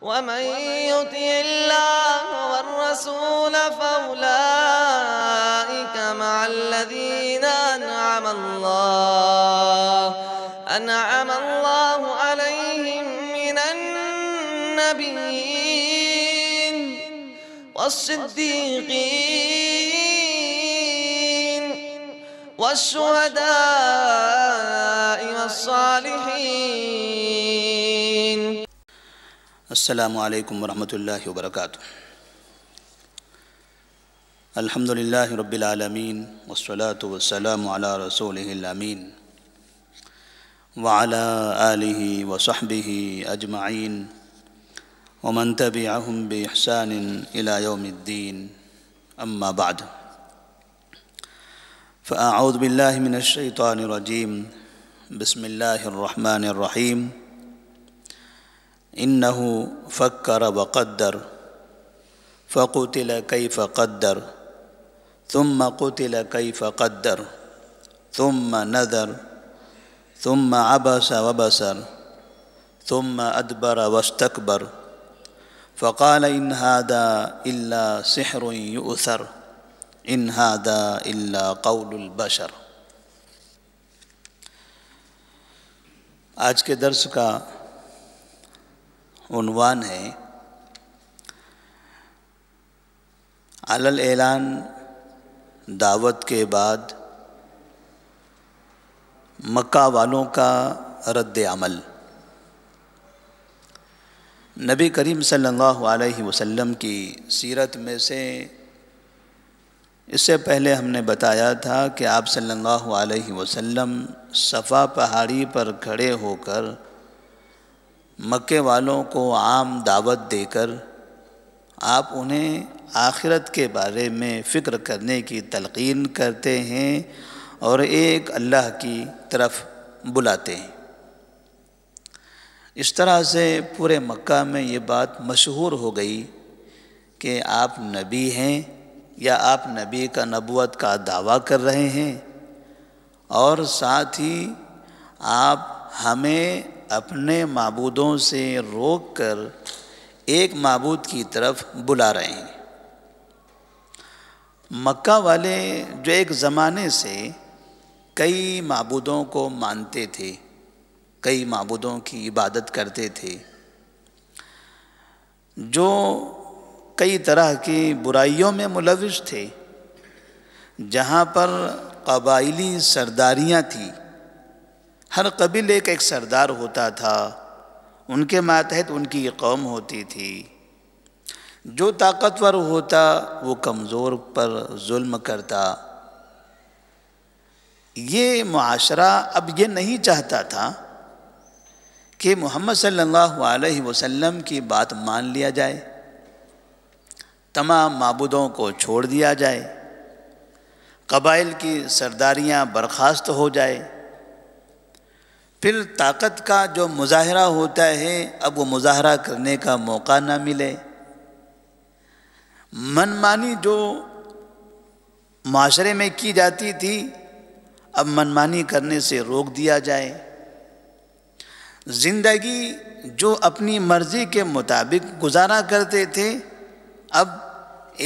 ومن يطع الله والرسول فأولئك مع الذين أنعم الله عليهم من النبيين والصديقين والشهداء والصالحين. السلام علیکم ورحمۃ اللہ وبرکاتہ. الحمد للہ رب العالمین والصلاة والسلام علی رسولہ الامین وعلی آلہ وصحبہ اجمعین ومن تبعہم بإحسان الی یوم الدین. اما بعد فاعوذ باللہ من الشیطان الرجیم. بسم اللہ الرحمن الرحیم. انہ فکر وقدر فقتل کیف قدر ثم قتل کیف قدر ثم نظر ثم عبس وبسر ثم ادبر واستکبر فقال ان هذا الا سحر یؤثر ان هذا الا قول البشر. آج کے درس کا عنوان ہے علی الاعلان دعوت کے بعد مکہ والوں کا رد عمل. نبی کریم صلی اللہ علیہ وسلم کی سیرت میں سے اس سے پہلے ہم نے بتایا تھا کہ آپ صلی اللہ علیہ وسلم صفا پہاڑی پر کھڑے ہو کر مکے والوں کو عام دعوت دے کر آپ انہیں آخرت کے بارے میں فکر کرنے کی تلقین کرتے ہیں اور ایک اللہ کی طرف بلاتے ہیں. اس طرح سے پورے مکہ میں یہ بات مشہور ہو گئی کہ آپ نبی ہیں یا آپ نبی کا نبوت کا دعویٰ کر رہے ہیں اور ساتھ ہی آپ ہمیں اپنے معبودوں سے روک کر ایک معبود کی طرف بلا رہے ہیں. مکہ والے جو ایک زمانے سے کئی معبودوں کو مانتے تھے، کئی معبودوں کی عبادت کرتے تھے، جو کئی طرح کی برائیوں میں ملوث تھے، جہاں پر قبائلی سرداریاں تھیں، ہر قبیلے کا ایک سردار ہوتا تھا، ان کے ماتحت ان کی قوم ہوتی تھی. جو طاقتور ہوتا وہ کمزور پر ظلم کرتا. یہ معاشرہ اب یہ نہیں چاہتا تھا کہ محمد صلی اللہ علیہ وسلم کی بات مان لیا جائے، تمام معبودوں کو چھوڑ دیا جائے، قبائل کی سرداریاں برخاست ہو جائے. پھر طاقت کا جو مظاہرہ ہوتا ہے اب وہ مظاہرہ کرنے کا موقع نہ ملے. منمانی جو معاشرے میں کی جاتی تھی اب منمانی کرنے سے روک دیا جائے. زندگی جو اپنی مرضی کے مطابق گزارا کرتے تھے اب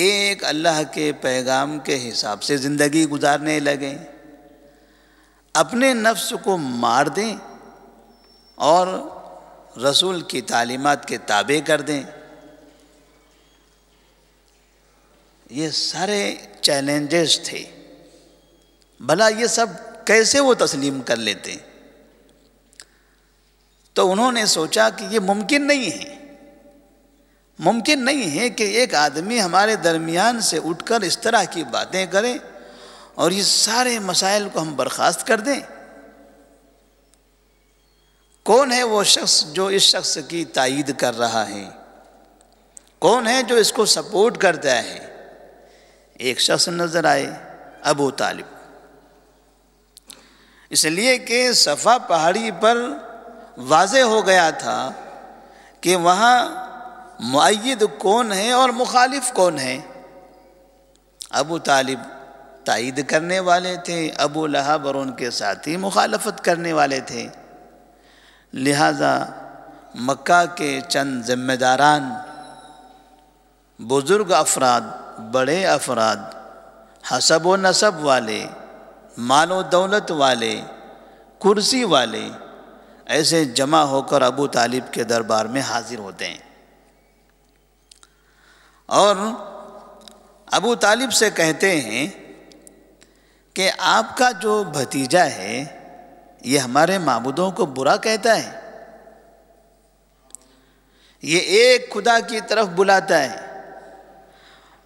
ایک اللہ کے پیغام کے حساب سے زندگی گزارنے لگے. اپنے نفس کو مار دیں اور رسول کی تعلیمات کے تابع کر دیں. یہ سارے چیلنجز تھے. بھلا یہ سب کیسے وہ تسلیم کر لیتے؟ تو انہوں نے سوچا کہ یہ ممکن نہیں ہے، ممکن نہیں ہے کہ ایک آدمی ہمارے درمیان سے اٹھ کر اس طرح کی باتیں کرے اور یہ سارے مسائل کو ہم برخاست کر دیں. کون ہے وہ شخص جو اس شخص کی تائید کر رہا ہے؟ کون ہے جو اس کو سپورٹ کرتا ہے؟ ایک شخص نظر آئے، ابو طالب. اس لیے کہ صفا پہاڑی پر واضح ہو گیا تھا کہ وہاں مؤید کون ہے اور مخالف کون ہے. ابو طالب تائید کرنے والے تھے، ابو لہب اور ان کے ساتھی مخالفت کرنے والے تھے. لہذا مکہ کے چند ذمہ داران، بزرگ افراد، بڑے افراد، حسب و نسب والے، مال و دولت والے، کرسی والے، ایسے جمع ہو کر ابو طالب کے دربار میں حاضر ہوتے ہیں اور ابو طالب سے کہتے ہیں کہ آپ کا جو بھتیجا ہے یہ ہمارے معبودوں کو برا کہتا ہے، یہ ایک خدا کی طرف بلاتا ہے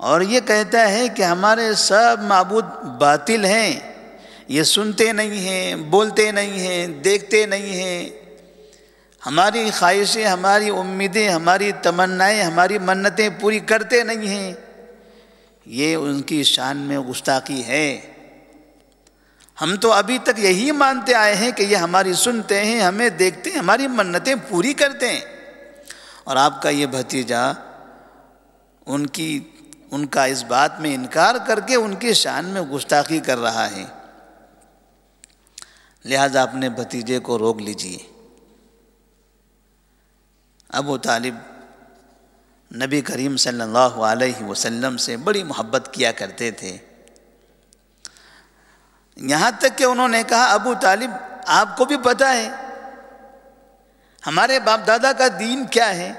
اور یہ کہتا ہے کہ ہمارے سب معبود باطل ہیں، یہ سنتے نہیں ہیں، بولتے نہیں ہیں، دیکھتے نہیں ہیں، ہماری خواہشیں، ہماری امیدیں، ہماری تمنائیں، ہماری منتیں پوری کرتے نہیں ہیں۔ یہ ان کی شان میں گستاخی ہے۔ ہم تو ابھی تک یہی مانتے آئے ہیں کہ یہ ہماری سنتے ہیں، ہمیں دیکھتے ہیں، ہماری منتیں پوری کرتے ہیں، اور آپ کا یہ بھتیجا ان کا اس بات میں انکار کر کے ان کی شان میں گستاخی کر رہا ہے۔ لہذا اپنے بھتیجے کو روک لیجئے۔ ابو طالب نبی کریم صلی اللہ علیہ وسلم سے بڑی محبت کیا کرتے تھے، یہاں تک کہ انہوں نے کہا ابو طالب آپ کو بھی پتہ ہے ہمارے باپ دادا کا دین کیا ہے،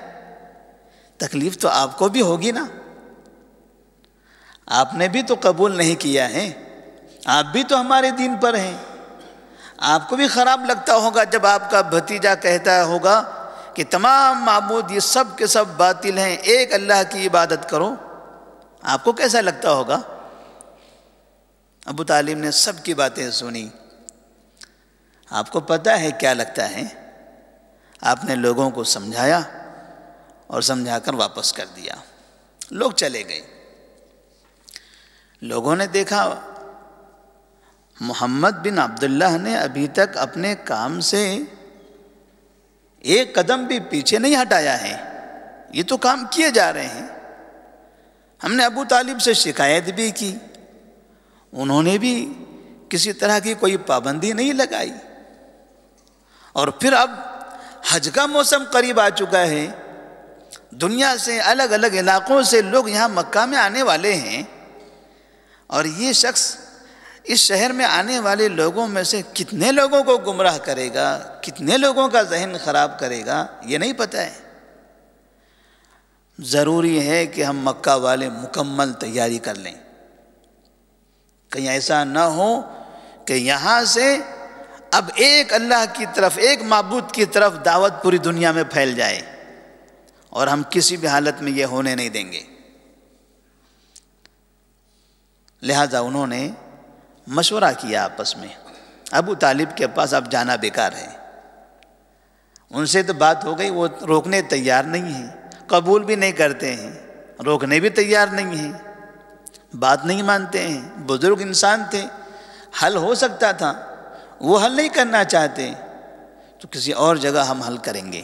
تکلیف تو آپ کو بھی ہوگی نا، آپ نے بھی تو قبول نہیں کیا ہے، آپ بھی تو ہمارے دین پر ہیں، آپ کو بھی خراب لگتا ہوگا جب آپ کا بھتیجا کہتا ہوگا کہ تمام معبود یہ سب کے سب باطل ہیں، ایک اللہ کی عبادت کرو، آپ کو کیسا لگتا ہوگا؟ ابو طالب نے سب کی باتیں سنی۔ آپ کو پتہ ہے کیا لگتا ہے؟ آپ نے لوگوں کو سمجھایا اور سمجھا کر واپس کر دیا، لوگ چلے گئے۔ لوگوں نے دیکھا محمد بن عبداللہ نے ابھی تک اپنے کام سے ایک قدم بھی پیچھے نہیں ہٹایا ہے، یہ تو کام کیے جا رہے ہیں۔ ہم نے ابو طالب سے شکایت بھی کی، انہوں نے بھی کسی طرح کی کوئی پابندی نہیں لگائی، اور پھر اب حج کا موسم قریب آ چکا ہے، دنیا سے الگ الگ علاقوں سے لوگ یہاں مکہ میں آنے والے ہیں، اور یہ شخص اس شہر میں آنے والے لوگوں میں سے کتنے لوگوں کو گمراہ کرے گا، کتنے لوگوں کا ذہن خراب کرے گا، یہ نہیں پتہ ہے۔ ضروری ہے کہ ہم مکہ والے مکمل تیاری کر لیں، کہیں ایسا نہ ہو کہ یہاں سے اب ایک اللہ کی طرف، ایک معبود کی طرف دعوت پوری دنیا میں پھیل جائے، اور ہم کسی بھی حالت میں یہ ہونے نہیں دیں گے۔ لہذا انہوں نے مشورہ کیا آپس میں، ابو طالب کے پاس اب جانا بیکار ہے، ان سے تو بات ہو گئی، وہ روکنے تیار نہیں ہیں، قبول بھی نہیں کرتے ہیں، روکنے بھی تیار نہیں ہیں، بات نہیں مانتے ہیں، بزرگ انسان تھے، حل ہو سکتا تھا، وہ حل نہیں کرنا چاہتے، تو کسی اور جگہ ہم حل کریں گے۔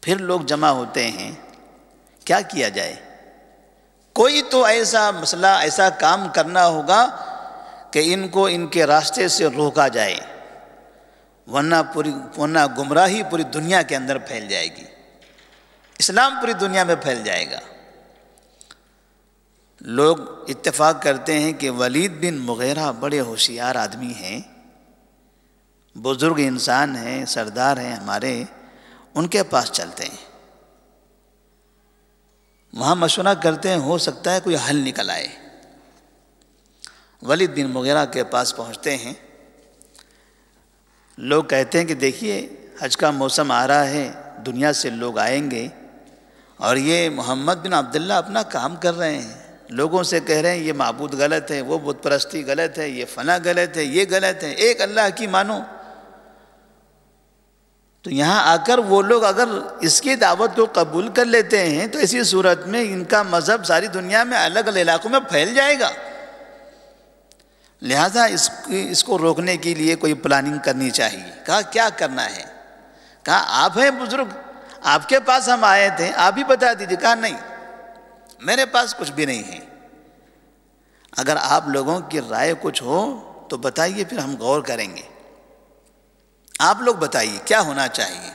پھر لوگ جمع ہوتے ہیں، کیا کیا جائے؟ کوئی تو ایسا مسئلہ، ایسا کام کرنا ہوگا کہ ان کو ان کے راستے سے روکا جائے، ورنہ گمراہی پوری دنیا کے اندر پھیل جائے گی، اسلام پوری دنیا میں پھیل جائے گا۔ لوگ اتفاق کرتے ہیں کہ ولید بن مغیرہ بڑے ہوشیار آدمی ہیں، بزرگ انسان ہیں، سردار ہیں ہمارے، ان کے پاس چلتے ہیں، وہاں مشورہ کرتے ہیں، ہو سکتا ہے کوئی حل نکل آئے۔ ولید بن مغیرہ کے پاس پہنچتے ہیں، لوگ کہتے ہیں کہ دیکھیے حج کا موسم آ رہا ہے، دنیا سے لوگ آئیں گے، اور یہ محمد بن عبداللہ اپنا کام کر رہے ہیں، لوگوں سے کہہ رہے ہیں یہ معبود غلط ہے، وہ بت پرستی غلط ہے، یہ فلاں غلط ہے، یہ غلط ہے، ایک اللہ کی مانو۔ تو یہاں آ کر وہ لوگ اگر اس کی دعوت کو قبول کر لیتے ہیں تو اسی صورت میں ان کا مذہب ساری دنیا میں الگ الگ علاقوں میں پھیل جائے گا، لہذا اس کو روکنے کے لیے کوئی پلاننگ کرنی چاہیے۔ کہا کیا کرنا ہے؟ کہا آپ ہیں بزرگ، آپ کے پاس ہم آئے تھے، آپ ہی بتا دیجیے۔ کہا نہیں، میرے پاس کچھ بھی نہیں ہے، اگر آپ لوگوں کی رائے کچھ ہو تو بتائیے، پھر ہم غور کریں گے۔ آپ لوگ بتائیے کیا ہونا چاہیے؟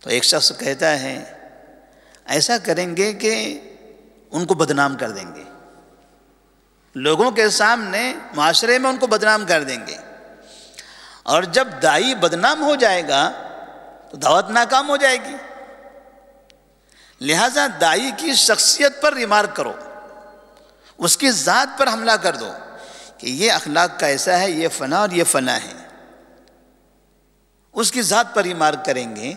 تو ایک شخص کہتا ہے ایسا کریں گے کہ ان کو بدنام کر دیں گے، لوگوں کے سامنے معاشرے میں ان کو بدنام کر دیں گے، اور جب دائی بدنام ہو جائے گا تو دعوت ناکام ہو جائے گی۔ لہذا دائی کی شخصیت پر ریمارک کرو، اس کی ذات پر حملہ کر دو کہ یہ اخلاق کا ایسا ہے، یہ فنا اور یہ فنا ہے۔ اس کی ذات پر ریمارک کریں گے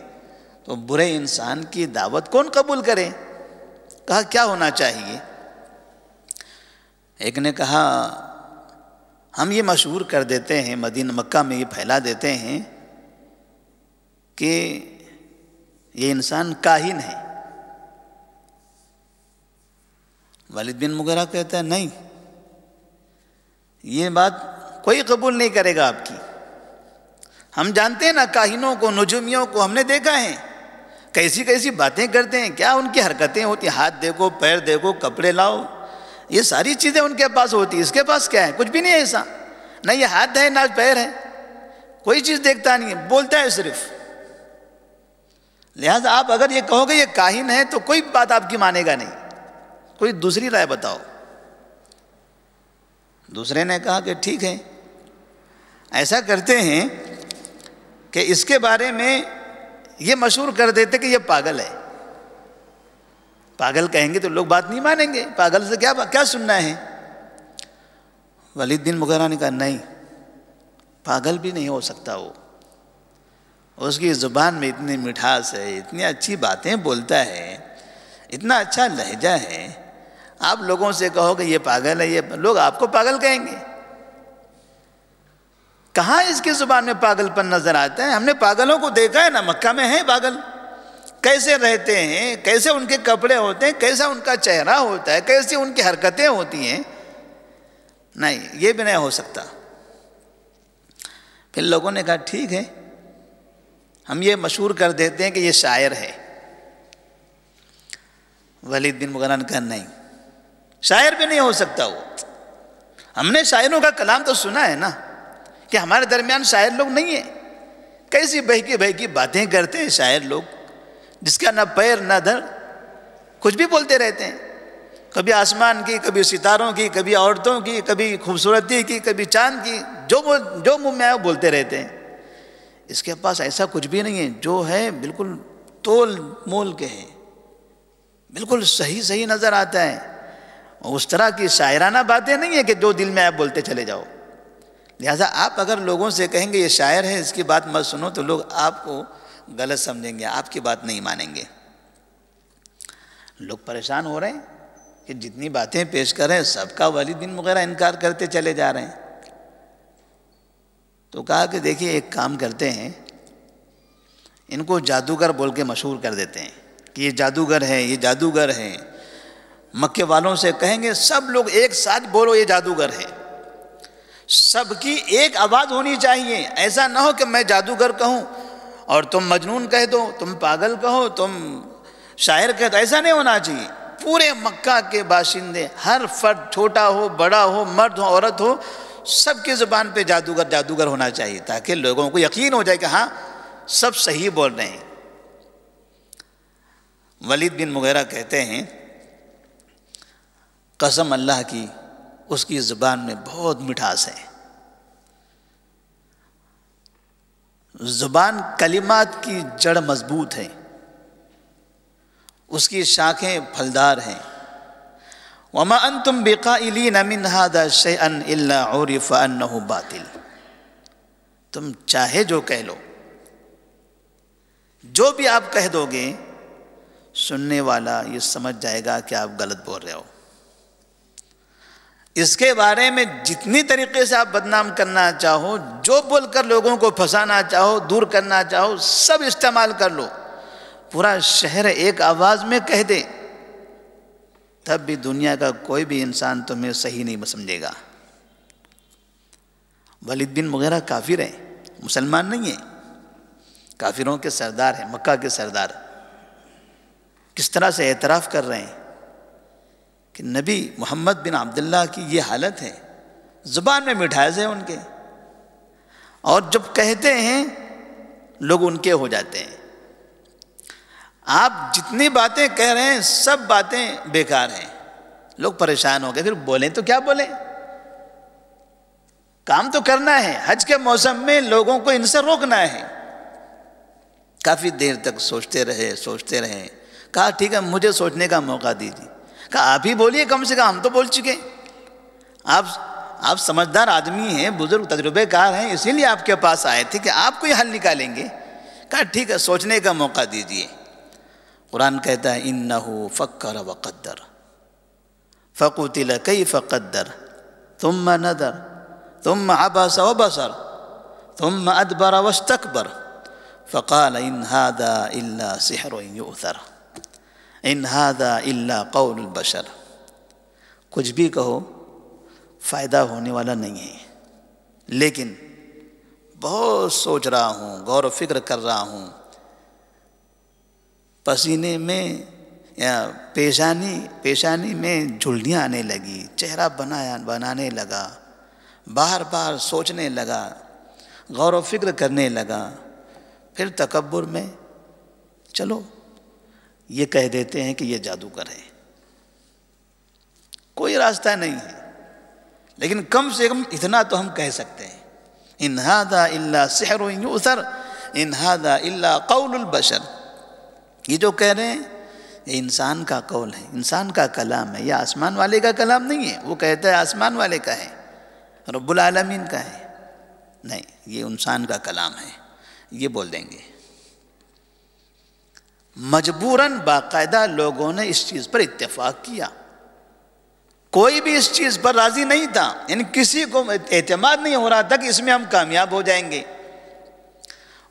تو برے انسان کی دعوت کون قبول کرے؟ کہا کیا ہونا چاہیے؟ ایک نے کہا ہم یہ مشہور کر دیتے ہیں، مدینہ مکہ میں یہ پھیلا دیتے ہیں کہ یہ انسان کاہن ہے۔ والد بن مغیرہ کہتا ہے نہیں، یہ بات کوئی قبول نہیں کرے گا آپ کی۔ ہم جانتے ہیں نا کاہنوں کو، نجومیوں کو، ہم نے دیکھا ہے کیسی کیسی باتیں کرتے ہیں، کیا ان کی حرکتیں ہوتی ہیں، ہاتھ دیکھو، پیر دیکھو، کپڑے لاؤ، یہ ساری چیزیں ان کے پاس ہوتی ہیں۔ اس کے پاس کیا ہے؟ کچھ بھی نہیں ہے ایسا، نہ یہ ہاتھ ہے نہ پیر ہے، کوئی چیز دیکھتا نہیں ہے، بولتا ہے صرف۔ لہٰذا آپ اگر یہ کہو گے یہ کاہن ہے تو کوئی بات آپ کی مانے گا نہیں، کوئی دوسری رائے بتاؤ۔ دوسرے نے کہا کہ ٹھیک ہے، ایسا کرتے ہیں کہ اس کے بارے میں یہ مشہور کر دیتے کہ یہ پاگل ہے۔ پاگل کہیں گے تو لوگ بات نہیں مانیں گے، پاگل سے کیا سننا ہے؟ ولید بن مغیرہ نے کہا نہیں، پاگل بھی نہیں ہو سکتا وہ، اس کی زبان میں اتنی مٹھاس ہے، اتنی اچھی باتیں بولتا ہے، اتنا اچھا لہجہ ہے، آپ لوگوں سے کہو کہ یہ پاگل ہے، یہ لوگ آپ کو پاگل کہیں گے۔ کہاں اس کی زبان میں پاگل پن نظر آتا ہے؟ ہم نے پاگلوں کو دیکھا ہے نا، مکہ میں ہیں پاگل، کیسے رہتے ہیں، کیسے ان کے کپڑے ہوتے ہیں، کیسا ان کا چہرہ ہوتا ہے، کیسی ان کی حرکتیں ہوتی ہیں۔ نہیں، یہ بھی نہیں ہو سکتا۔ پھر لوگوں نے کہا ٹھیک ہے، ہم یہ مشہور کر دیتے ہیں کہ یہ شاعر ہے۔ ولید بن مغیرہ نے کہا نہیں، شاعر بھی نہیں ہو سکتا وہ، ہم نے شاعروں کا کلام تو سنا ہے نا، کہ ہمارے درمیان شاعر لوگ نہیں ہیں، کیسی بہکی بہکی باتیں کرتے ہیں شاعر لوگ، جس کا نہ پیر نہ دھڑ، کچھ بھی بولتے رہتے ہیں، کبھی آسمان کی، کبھی ستاروں کی، کبھی عورتوں کی، کبھی خوبصورتی کی، کبھی چاند کی، جو منہ میں آئے وہ بولتے رہتے ہیں۔ اس کے پاس ایسا کچھ بھی نہیں ہے، جو ہے بالکل تول مول کے ہے، بالکل صحیح نظر آتا ہے۔ اس طرح کی شاعرانہ باتیں نہیں ہیں کہ جو دل میں آئے بولتے چلے جاؤ۔ لہٰذا آپ اگر لوگوں سے کہیں گے یہ شاعر ہے، اس کی بات مت سنو، تو لوگ آپ کو غلط سمجھیں گے، آپ کی بات نہیں مانیں گے۔ لوگ پریشان ہو رہے ہیں کہ جتنی باتیں پیش کر رہے ہیں سب کا ولید بن مغیرہ انکار کرتے چلے جا رہے ہیں۔ تو کہا کہ دیکھیے ایک کام کرتے ہیں، ان کو جادوگر بول کے مشہور کر دیتے ہیں کہ یہ جادوگر ہے، یہ جادوگر ہے۔ مکے والوں سے کہیں گے سب لوگ ایک ساتھ بولو یہ جادوگر ہے، سب کی ایک آواز ہونی چاہیے، ایسا نہ ہو کہ میں جادوگر کہوں اور تم مجنون کہہ دو، تم پاگل کہو، تم شاعر کہہ دو، ایسا نہیں ہونا چاہیے۔ پورے مکہ کے باشندے، ہر فرد، چھوٹا ہو بڑا ہو، مرد ہو عورت ہو، سب کی زبان پہ جادوگر ہونا چاہیے، تاکہ لوگوں کو یقین ہو جائے کہ ہاں سب صحیح بول رہے ہیں۔ ولید بن مغیرہ کہتے ہیں قسم اللہ کی، اس کی زبان میں بہت مٹھاس ہے، زبان کلمات کی جڑ مضبوط ہے، اس کی شاخیں پھلدار ہیں۔ وما انتم بقائلین من هذا شيئا الا عرف انه باطل، تم چاہے جو کہہ لو، جو بھی آپ کہہ دو گے سننے والا یہ سمجھ جائے گا کہ آپ غلط بول رہے ہو۔ اس کے بارے میں جتنی طریقے سے آپ بدنام کرنا چاہو، جو بول کر لوگوں کو پھنسانا چاہو، دور کرنا چاہو، سب استعمال کر لو، پورا شہر ایک آواز میں کہہ دے، تب بھی دنیا کا کوئی بھی انسان تمہیں صحیح نہیں سمجھے گا۔ ولید بن مغیرہ کافر ہے، مسلمان نہیں ہے، کافروں کے سردار ہیں، مکہ کے سردار، کس طرح سے اعتراف کر رہے ہیں کہ نبی محمد بن عبداللہ کی یہ حالت ہے، زبان میں مٹھاس ہے ان کے، اور جب کہتے ہیں لوگ ان کے ہو جاتے ہیں. آپ جتنی باتیں کہہ رہے ہیں سب باتیں بیکار ہیں. لوگ پریشان ہو گئے، پھر بولیں تو کیا بولیں؟ کام تو کرنا ہے. حج کے موسم میں لوگوں کو ان سے روکنا ہے. کافی دیر تک سوچتے رہے. کہا ٹھیک ہے مجھے سوچنے کا موقع دیجیے. کہا آپ ہی بولیے، کم سے کم ہم تو بول چکے. آپ سمجھدار آدمی ہیں، بزرگ تجربے کار ہیں، اسی لیے آپ کے پاس آئے تھے کہ آپ کوئی حل نکالیں گے. کہا ٹھیک ہے سوچنے کا موقع دیجیے. قرآن کہتا ہے انہو فکر وقدر فقتل کیف قدر ثم نظر ثم عبس وبصر ثم ادبر واستکبر فقال ان هذا الا سحر یؤثر ان هذا الا قول البشر. کچھ بھی کہو فائدہ ہونے والا نہیں ہے، لیکن بہت سوچ رہا ہوں، غور و فکر کر رہا ہوں. پسینے میں یا پیشانی میں جھلڈیاں آنے لگی، چہرہ بنانے لگا، بار بار سوچنے لگا، غور و فکر کرنے لگا. پھر تکبر میں چلو یہ کہہ دیتے ہیں کہ یہ جادوگر ہے. کوئی راستہ نہیں ہے، لیکن کم سے کم اتنا تو ہم کہہ سکتے ہیں ان ھذا الا سحر یؤثر ان ھذا الا قول البشر. یہ جو کہہ رہے ہیں یہ انسان کا قول ہے، انسان کا کلام ہے، یہ آسمان والے کا کلام نہیں ہے. وہ کہتا ہے آسمان والے کا ہے، رب العالمین کا ہے. نہیں، یہ انسان کا کلام ہے، یہ بول دیں گے. مجبوراً باقاعدہ لوگوں نے اس چیز پر اتفاق کیا. کوئی بھی اس چیز پر راضی نہیں تھا، یعنی کسی کو اعتماد نہیں ہو رہا تھا کہ اس میں ہم کامیاب ہو جائیں گے.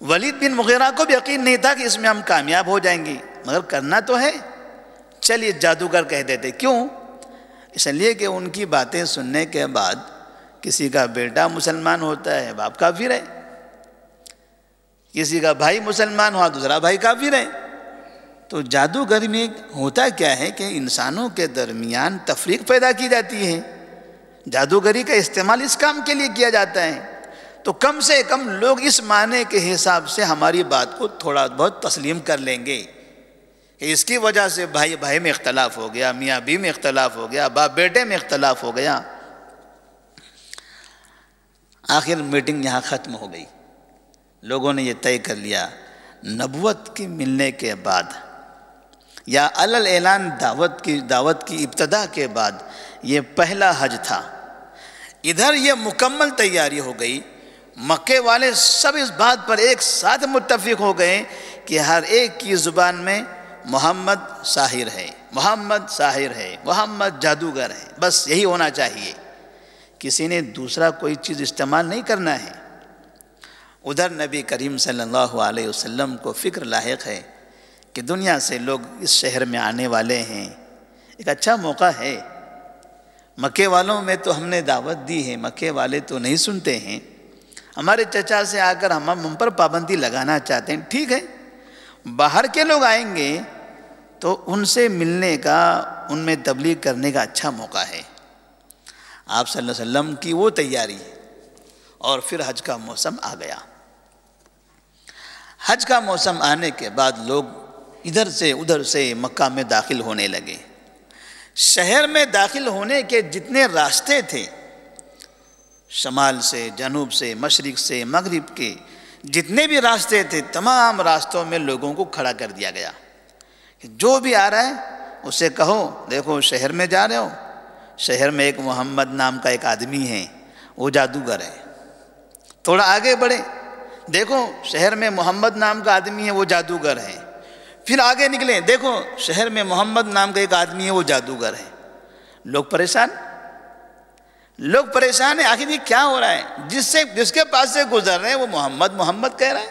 ولید بن مغیرہ کو بھی یقین نہیں تھا کہ اس میں ہم کامیاب ہو جائیں گے، مگر کرنا تو ہے. چلیے جادوگر کہہ دیتے. کیوں؟ اس لیے کہ ان کی باتیں سننے کے بعد کسی کا بیٹا مسلمان ہوتا ہے باپ کافر ہے، کسی کا بھائی مسلمان ہوا دوسرا بھائی کافر ہے. تو جادوگر میں ہوتا کیا ہے کہ انسانوں کے درمیان تفریق پیدا کی جاتی ہے. جادوگری کا استعمال اس کام کے لیے کیا جاتا ہے. تو کم سے کم لوگ اس معنی کے حساب سے ہماری بات کو تھوڑا بہت تسلیم کر لیں گے کہ اس کی وجہ سے بھائی بھائی میں اختلاف ہو گیا، میاں بیوی میں اختلاف ہو گیا، باپ بیٹے میں اختلاف ہو گیا. آخر میٹنگ یہاں ختم ہو گئی. لوگوں نے یہ طے کر لیا نبوت کے ملنے کے بعد یا علل اعلان دعوت کی ابتدا کے بعد یہ پہلا حج تھا. ادھر یہ مکمل تیاری ہو گئی. مکے والے سب اس بات پر ایک ساتھ متفق ہو گئے کہ ہر ایک کی زبان میں محمد ساحر ہے، محمد ساحر ہے، محمد جادوگر ہے. بس یہی ہونا چاہیے، کسی نے دوسرا کوئی چیز استعمال نہیں کرنا ہے. ادھر نبی کریم صلی اللہ علیہ وسلم کو فکر لاحق ہے کہ دنیا سے لوگ اس شہر میں آنے والے ہیں، ایک اچھا موقع ہے. مکے والوں میں تو ہم نے دعوت دی ہے، مکے والے تو نہیں سنتے ہیں. ہمارے چچا سے آ کر ہم پر پابندی لگانا چاہتے ہیں. ٹھیک ہے، باہر کے لوگ آئیں گے تو ان سے ملنے کا، ان میں تبلیغ کرنے کا اچھا موقع ہے. آپ صلی اللہ علیہ وسلم کی وہ تیاری ہے. اور پھر حج کا موسم آ گیا. حج کا موسم آنے کے بعد لوگ ادھر سے ادھر سے مکہ میں داخل ہونے لگے. شہر میں داخل ہونے کے جتنے راستے تھے، شمال سے، جنوب سے، مشرق سے، مغرب کے جتنے بھی راستے تھے، تمام راستوں میں لوگوں کو کھڑا کر دیا گیا کہ جو بھی آ رہا ہے اسے کہو دیکھو شہر میں جا رہے ہو، شہر میں ایک محمد نام کا ایک آدمی ہے، وہ جادوگر ہے. تھوڑا آگے بڑھے، دیکھو شہر میں محمد نام کا آدمی ہے، وہ جادوگر ہے. پھر آگے نکلیں، دیکھو شہر میں محمد نام کا ایک آدمی ہے، وہ جادوگر ہے. لوگ پریشان ہیں. آخر یہ کیا ہو رہا ہے؟ جس کے پاس سے گزر رہے ہیں وہ محمد محمد کہہ رہا ہے،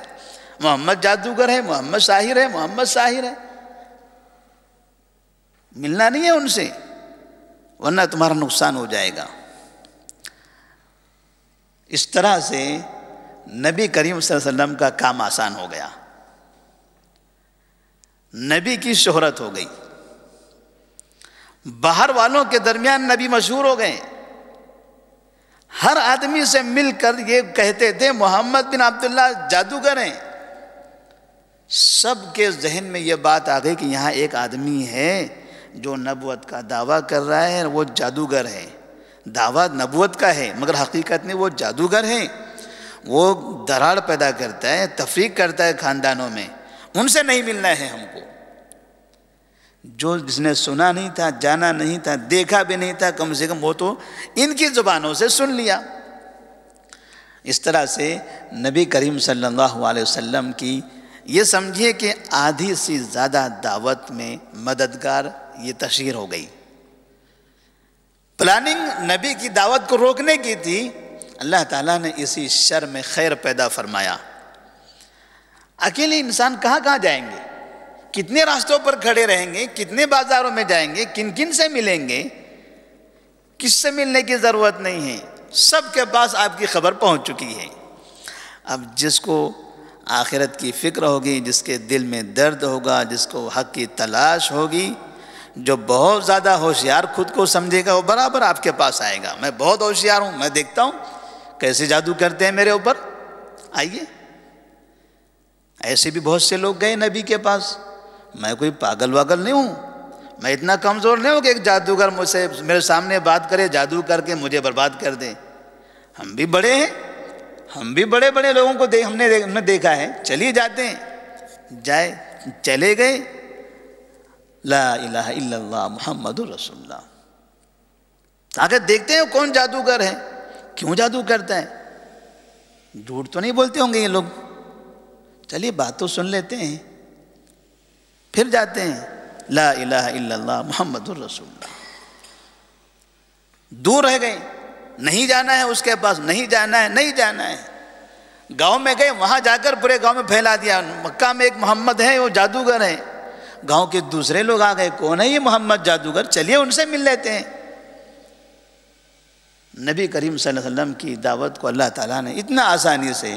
محمد جادوگر ہے، محمد ساحر ہے، محمد ساحر ہے. ملنا نہیں ہے ان سے ورنہ تمہارا نقصان ہو جائے گا. اس طرح سے نبی کریم صلی اللہ علیہ وسلم کا کام آسان ہو گیا. نبی کی شہرت ہو گئی، باہر والوں کے درمیان نبی مشہور ہو گئے. ہر آدمی سے مل کر یہ کہتے تھے محمد بن عبداللہ جادوگر ہیں. سب کے ذہن میں یہ بات آ گئی کہ یہاں ایک آدمی ہے جو نبوت کا دعویٰ کر رہا ہے، وہ جادوگر ہے. دعویٰ نبوت کا ہے مگر حقیقت میں وہ جادوگر ہے. وہ دراڑ پیدا کرتا ہے، تفریق کرتا ہے خاندانوں میں. ان سے نہیں ملنا ہے ہم کو. جو جس نے سنا نہیں تھا، جانا نہیں تھا، دیکھا بھی نہیں تھا، کم سے کم وہ تو ان کی زبانوں سے سن لیا. اس طرح سے نبی کریم صلی اللہ علیہ وسلم کی یہ سمجھیے کہ آدھی سے زیادہ دعوت میں مددگار یہ تشہیر ہو گئی. پلاننگ نبی کی دعوت کو روکنے کی تھی، اللہ تعالیٰ نے اسی شر میں خیر پیدا فرمایا. اکیلے انسان کہاں کہاں جائیں گے؟ کتنے راستوں پر کھڑے رہیں گے؟ کتنے بازاروں میں جائیں گے؟ کن کن سے ملیں گے؟ کس سے ملنے کی ضرورت نہیں ہے، سب کے پاس آپ کی خبر پہنچ چکی ہے. اب جس کو آخرت کی فکر ہوگی، جس کے دل میں درد ہوگا، جس کو حق کی تلاش ہوگی، جو بہت زیادہ ہوشیار خود کو سمجھے گا، وہ برابر آپ کے پاس آئے گا. میں بہت ہوشیار ہوں، میں دیکھتا ہوں کیسے جادو کرتے ہیں میرے اوپر، آئیے. ایسے بھی بہت سے لوگ گئے نبی کے پاس. میں کوئی پاگل واگل نہیں ہوں، میں اتنا کمزور نہیں ہوں کہ ایک جادوگر مجھ سے میرے سامنے بات کرے، جادو کر کے مجھے برباد کر دے. ہم بھی بڑے ہیں، ہم بھی بڑے بڑے لوگوں کو ہم نے دیکھا ہے. چلیے جاتے ہیں. جائے، چلے گئے. لا الہ الا اللہ محمد رسول اللہ. آگے دیکھتے ہیں کون جادوگر ہے، کیوں جادو کرتا ہے. جھوٹ تو نہیں بولتے ہوں گے یہ لوگ. چلیے بات تو سن لیتے ہیں. پھر جاتے ہیں. لا الہ الا اللہ محمد رسول اللہ. دور رہ گئے، نہیں جانا ہے اس کے پاس، نہیں جانا ہے، نہیں جانا ہے. گاؤں میں گئے، وہاں جا کر پورے گاؤں میں پھیلا دیا مکہ میں ایک محمد ہے، وہ جادوگر ہے. گاؤں کے دوسرے لوگ آ گئے، کون ہے یہ محمد جادوگر، چلیے ان سے مل لیتے ہیں. نبی کریم صلی اللہ علیہ وسلم کی دعوت کو اللہ تعالیٰ نے اتنا آسانی سے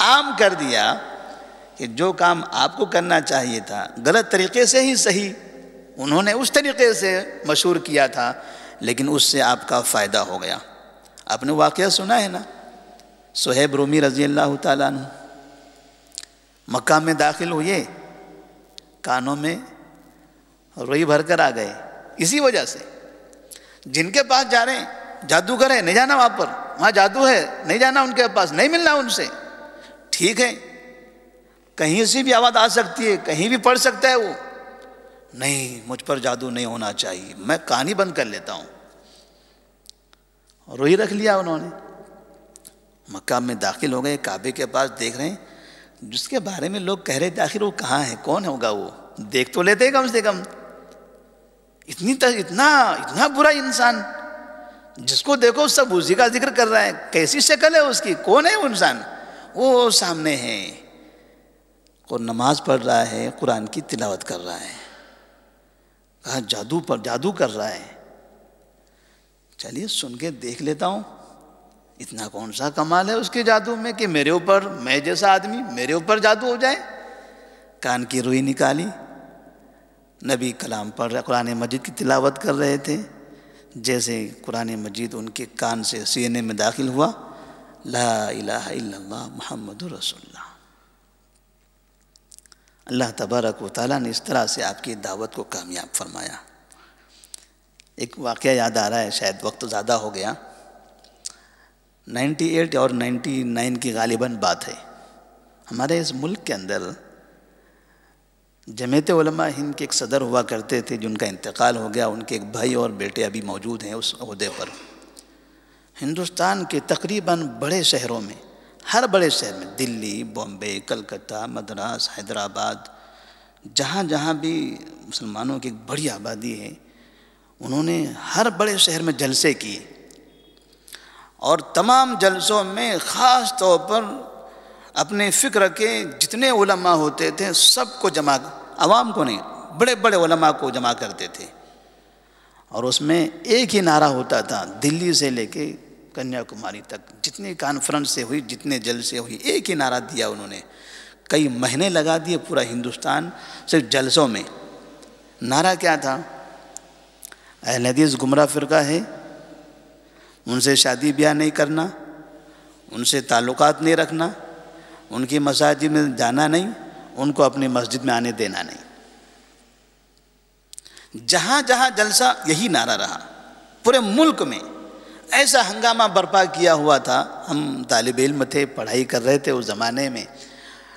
عام کر دیا کہ جو کام آپ کو کرنا چاہیے تھا غلط طریقے سے ہی صحیح، انہوں نے اس طریقے سے مشہور کیا تھا، لیکن اس سے آپ کا فائدہ ہو گیا. آپ نے واقعہ سنا ہے نا، صہیب رومی رضی اللہ تعالیٰ عنہ مکہ میں داخل ہوئے، کانوں میں روئی بھر کر آ گئے. اسی وجہ سے جن کے پاس جا رہے ہیں جادوگر ہے، نہیں جانا وہاں پر، وہاں جادو ہے، نہیں جانا ان کے پاس، نہیں ملنا ان سے. ٹھیک ہے، کہیں سے بھی آواز آ سکتی ہے، کہیں بھی پڑھ سکتا ہے وہ. نہیں، مجھ پر جادو نہیں ہونا چاہیے، میں کہانی بند کر لیتا ہوں. روئی رکھ لیا انہوں نے. مکہ میں داخل ہو گئے، کعبے کے پاس دیکھ رہے ہیں، جس کے بارے میں لوگ کہہ رہے تھے آخر وہ کہاں ہے، کون ہوگا وہ، دیکھ تو لیتے کم سے کم. اتنا برا انسان، جس کو دیکھو سب اسی کا ذکر کر رہا ہے. کیسی شکل ہے اس کی، کون ہے وہ انسان؟ وہ سامنے ہے، اور نماز پڑھ رہا ہے، قرآن کی تلاوت کر رہا ہے. کہا جادو کر رہا ہے. چلیے سن کے دیکھ لیتا ہوں، اتنا کون سا کمال ہے اس کے جادو میں کہ میرے اوپر، میں جیسا آدمی میرے اوپر جادو ہو جائے. کان کی روئی نکالی، نبی کلام پڑھ رہے، قرآن مجید کی تلاوت کر رہے تھے. جیسے قرآن مجید ان کے کان سے سینے میں داخل ہوا، لا الہ الا اللہ محمد رسول اللہ. اللہ تبارک و تعالیٰ نے اس طرح سے آپ کی دعوت کو کامیاب فرمایا. ایک واقعہ یاد آ رہا ہے، شاید وقت زیادہ ہو گیا. 98 اور 99 کی غالباً بات ہے. ہمارے اس ملک کے اندر جمعیت علماء ہند کے ایک صدر ہوا کرتے تھے، جن کا انتقال ہو گیا. ان کے ایک بھائی اور بیٹے ابھی موجود ہیں اس عہدے پر. ہندوستان کے تقریباً بڑے شہروں میں، ہر بڑے شہر میں، دلی، بامبے، کلکتہ، مدراس، حیدرآباد، جہاں جہاں بھی مسلمانوں کی ایک بڑی آبادی ہے، انہوں نے ہر بڑے شہر میں جلسے کیے. اور تمام جلسوں میں خاص طور پر اپنے فکر کے جتنے علماء ہوتے تھے سب کو جمع، عوام کو نہیں، بڑے بڑے علماء کو جمع کرتے تھے. اور اس میں ایک ہی نعرہ ہوتا تھا، دلی سے لے کے کنیا کماری تک جتنی کانفرنس سے ہوئی، جتنے جلسے ہوئی، ایک ہی نعرہ دیا انہوں نے. کئی مہینے لگا دیے پورا ہندوستان صرف جلسوں میں. نعرہ کیا تھا؟ اہل حدیث گمراہ فرقہ ہے، ان سے شادی بیاہ نہیں کرنا، ان سے تعلقات نہیں رکھنا، ان کی مساجد میں جانا نہیں، ان کو اپنی مسجد میں آنے دینا نہیں۔ جہاں جہاں جلسہ یہی نعرہ رہا، پورے ملک میں ایسا ہنگامہ برپا کیا ہوا تھا۔ ہم طالب علم تھے، پڑھائی کر رہے تھے، اس زمانے میں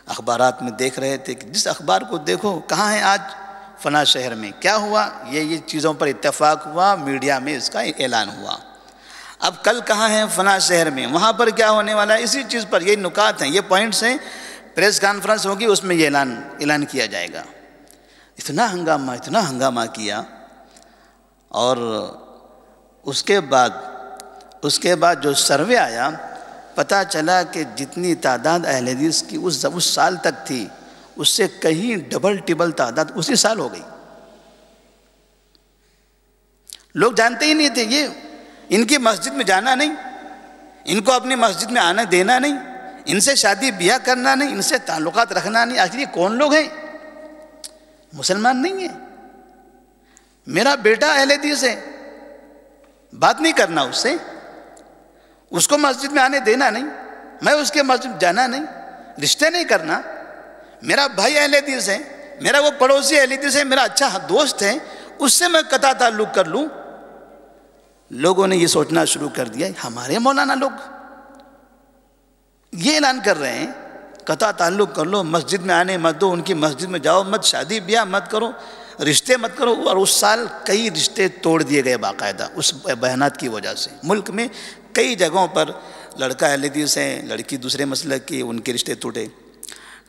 اخبارات میں دیکھ رہے تھے کہ جس اخبار کو دیکھو کہاں ہے آج فلاں شہر میں کیا ہوا، یہ چیزوں پر اتفاق ہوا، میڈیا میں اس کا اعلان ہوا۔ اب کل کہاں ہے فلاں شہر میں، وہاں پر کیا ہونے والا ہے، اسی چیز پر یہ نکات ہیں، یہ پوائنٹس ہیں، پریس کانفرنس ہوگی اس میں یہ اعلان کیا جائے گا۔ اتنا ہنگامہ کیا، اور اس کے بعد جو سروے آیا، پتہ چلا کہ جتنی تعداد اہل حدیث کی اس سال تک تھی، اس سے کہیں ڈبل ٹبل تعداد اسی سال ہو گئی۔ لوگ جانتے ہی نہیں تھے، یہ ان کی مسجد میں جانا نہیں، ان کو اپنی مسجد میں آنا دینا نہیں، ان سے شادی بیاہ کرنا نہیں، ان سے تعلقات رکھنا نہیں۔ آخر یہ کون لوگ ہیں؟ مسلمان نہیں ہیں۔ میرا بیٹا اہل حدیث ہے، بات نہیں کرنا اس سے، اس کو مسجد میں آنے دینا نہیں، میں اس کے مسجد جانا نہیں، رشتے نہیں کرنا۔ میرا بھائی اہل حدیث ہے، میرا وہ پڑوسی اہل حدیث ہے، میرا اچھا دوست ہے، اس سے میں قطع تعلق کر لوں۔ لوگوں نے یہ سوچنا شروع کر دیا، ہمارے مولانا لوگ یہ اعلان کر رہے ہیں قطع تعلق کر لو، مسجد میں آنے مت دو، ان کی مسجد میں جاؤ مت، شادی بیاہ مت کرو، رشتے مت کرو۔ اور اس سال کئی رشتے توڑ دیے گئے باقاعدہ اس بیانات کی وجہ سے۔ ملک میں کئی جگہوں پر لڑکا اہل حدیث ہے، لڑکی دوسرے مسلک کی، ان کے رشتے ٹوٹے،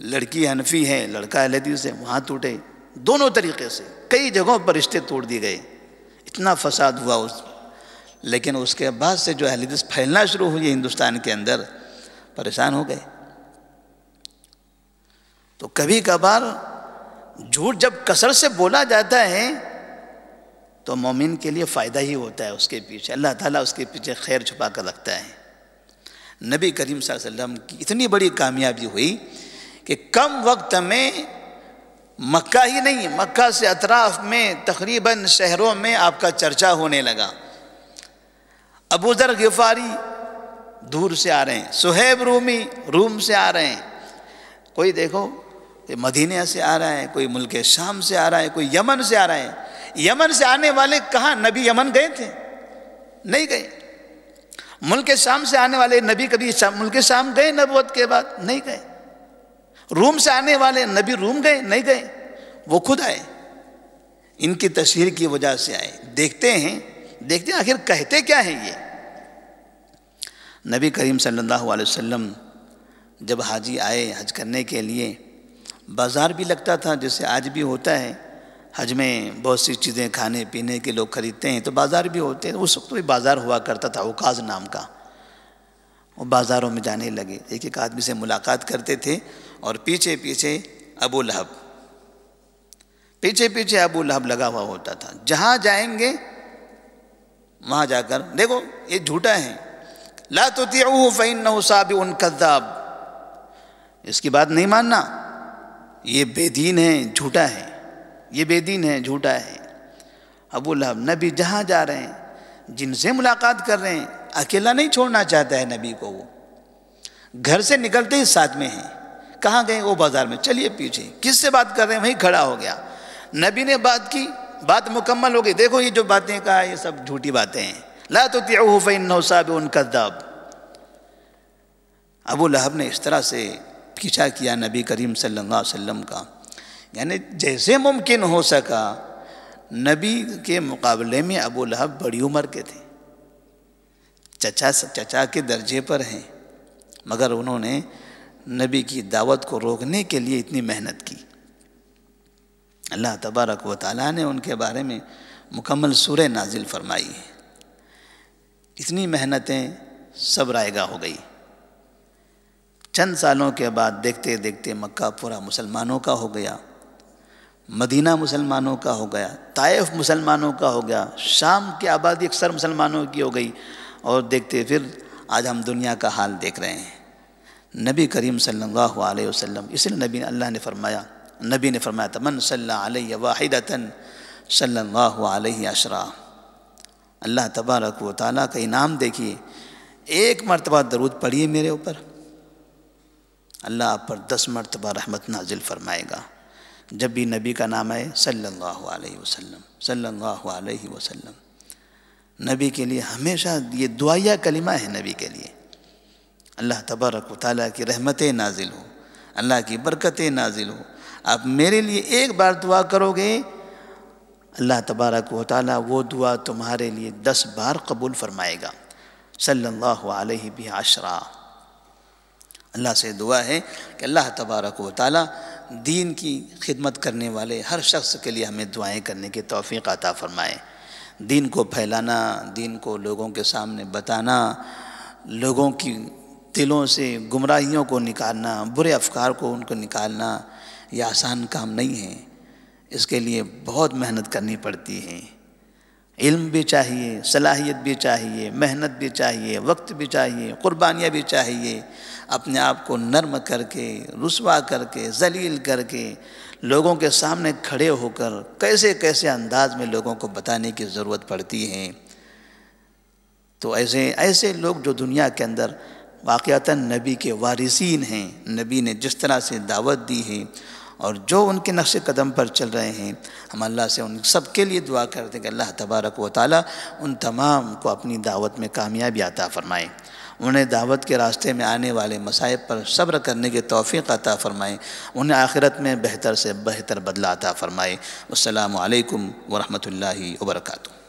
لڑکی حنفی ہے، لڑکا اہل حدیث ہے، وہاں ٹوٹے، دونوں طریقے سے کئی جگہوں پر رشتے توڑ دیے گئے۔ اتنا فساد ہوا لیکن اس کے بعد سے جو اہل حدیث پھیلنا شروع ہوئی ہندوستان کے اندر، پریشان ہو گئے۔ تو کبھی کبھار جھوٹ جب کثرت سے بولا جاتا ہے تو مومن کے لیے فائدہ ہی ہوتا ہے، اس کے پیچھے اللہ تعالیٰ اس کے پیچھے خیر چھپا کر رکھتا ہے۔ نبی کریم صلی اللہ علیہ وسلم کی اتنی بڑی کامیابی ہوئی کہ کم وقت میں مکہ ہی نہیں، مکہ سے اطراف میں تقریباً شہروں میں آپ کا چرچا ہونے لگا۔ ابو ذر غفاری دور سے آ رہے ہیں، صہیب رومی روم سے آ رہے ہیں، کوئی دیکھو کوئی مدینہ سے آ رہا ہے، کوئی ملک شام سے آ رہا ہے، کوئی یمن سے آ رہا ہے۔ یمن سے آنے والے کہاں نبی یمن گئے تھے؟ نہیں گئے۔ ملک شام سے آنے والے نبی کبھی ملک شام گئے نبوت کے بعد؟ نہیں گئے۔ روم سے آنے والے نبی روم گئے؟ نہیں گئے، وہ خود آئے، ان کی تشہیر کی وجہ سے آئے۔ دیکھتے ہیں آخر کہتے کیا ہیں یہ۔ نبی کریم صلی اللہ علیہ وسلم جب حاجی آئے حج کرنے کے لیے، بازار بھی لگتا تھا جیسے آج بھی ہوتا ہے، حج میں بہت سی چیزیں کھانے پینے کے لوگ خریدتے ہیں تو بازار بھی ہوتے ہیں۔ اس وقت بھی بازار ہوا کرتا تھا عکاظ نام کا، وہ بازاروں میں جانے لگے، ایک ایک آدمی سے ملاقات کرتے تھے، اور پیچھے پیچھے ابو لہب لگا ہوا ہوتا تھا۔ جہاں جائیں گے وہاں جا کر دیکھو یہ جھوٹا ہے، لا تطیعوہ فإنہ صابئ کذاب، اس کی بات نہیں ماننا، یہ بے دین ہے، جھوٹا ہے، یہ بے دین ہے، جھوٹا ہے۔ ابو لہب نبی جہاں جا رہے ہیں، جن سے ملاقات کر رہے ہیں، اکیلا نہیں چھوڑنا چاہتا ہے نبی کو، وہ گھر سے نکلتے ہی ساتھ میں ہیں۔ کہاں گئے؟ وہ بازار میں، چلیے پیچھے، کس سے بات کر رہے ہیں؟ وہیں کھڑا ہو گیا، نبی نے بات کی، بات مکمل ہو گئی، دیکھو یہ جو باتیں کہا یہ سب جھوٹی باتیں ہیں، لا تطیعوہ فإنہ صابئ کذاب۔ ابو لہب نے اس طرح سے پیچھا کیا نبی کریم صلی اللہ علیہ وسلم کا، یعنی جیسے ممکن ہو سکا نبی کے مقابلے میں ابو لہب بڑی عمر کے تھے، چچا کے درجے پر ہیں، مگر انہوں نے نبی کی دعوت کو روکنے کے لیے اتنی محنت کی۔ اللہ تبارک و تعالیٰ نے ان کے بارے میں مکمل سورہ نازل فرمائی ہے۔ اتنی محنتیں سب رائے گاہ ہو گئی۔ چند سالوں کے بعد دیکھتے دیکھتے مکہ پورا مسلمانوں کا ہو گیا، مدینہ مسلمانوں کا ہو گیا، طائف مسلمانوں کا ہو گیا، شام کی آبادی اکثر مسلمانوں کی ہو گئی، اور دیکھتے پھر آج ہم دنیا کا حال دیکھ رہے ہیں۔ نبی کریم صلی اللہ علیہ وسلم، اس لیے نبی نے فرمایا تھا من صلی علیہ واحدۃ صلی اللہ علیہ عشرہ، اللہ تبارک و تعالیٰ کا انعام دیکھیے، ایک مرتبہ درود پڑھیے میرے اوپر، اللہ آپ پر 10 مرتبہ رحمت نازل فرمائے گا۔ جب بھی نبی کا نام آئے صلی اللہ علیہ وسلم، صلی اللہ علیہ وسلم، نبی کے لیے ہمیشہ یہ دعائیہ کلمہ ہے نبی کے لیے، اللہ تبارک و تعالیٰ کی رحمتیں نازل ہو، اللہ کی برکتیں نازل ہو۔ آپ میرے لیے ایک بار دعا کرو گے، اللہ تبارک و تعالیٰ وہ دعا تمہارے لیے 10 بار قبول فرمائے گا۔ صلی اللہ علیہ ب10۔ اللہ سے دعا ہے کہ اللہ تبارک و تعالیٰ دین کی خدمت کرنے والے ہر شخص کے لیے ہمیں دعائیں کرنے کی توفیق عطا فرمائے۔ دین کو پھیلانا، دین کو لوگوں کے سامنے بتانا، لوگوں کی دلوں سے گمراہیوں کو نکالنا، برے افکار کو ان کو نکالنا، یہ آسان کام نہیں ہے، اس کے لیے بہت محنت کرنی پڑتی ہے۔ علم بھی چاہیے، صلاحیت بھی چاہیے، محنت بھی چاہیے، وقت بھی چاہیے، قربانیاں بھی چاہیے، اپنے آپ کو نرم کر کے، رسوا کر کے، ذلیل کر کے، لوگوں کے سامنے کھڑے ہو کر کیسے کیسے انداز میں لوگوں کو بتانے کی ضرورت پڑتی ہے۔ تو ایسے لوگ جو دنیا کے اندر واقعتاً نبی کے وارثین ہیں، نبی نے جس طرح سے دعوت دی ہے اور جو ان کے نقش قدم پر چل رہے ہیں، ہم اللہ سے ان سب کے لیے دعا کرتے ہیں کہ اللہ تبارک و تعالیٰ ان تمام کو اپنی دعوت میں کامیابی عطا فرمائے، انہیں دعوت کے راستے میں آنے والے مصائب پر صبر کرنے کی توفیق عطا فرمائے، انہیں آخرت میں بہتر سے بہتر بدلہ عطا فرمائے۔ السلام علیکم ورحمۃ اللہ وبرکاتہ۔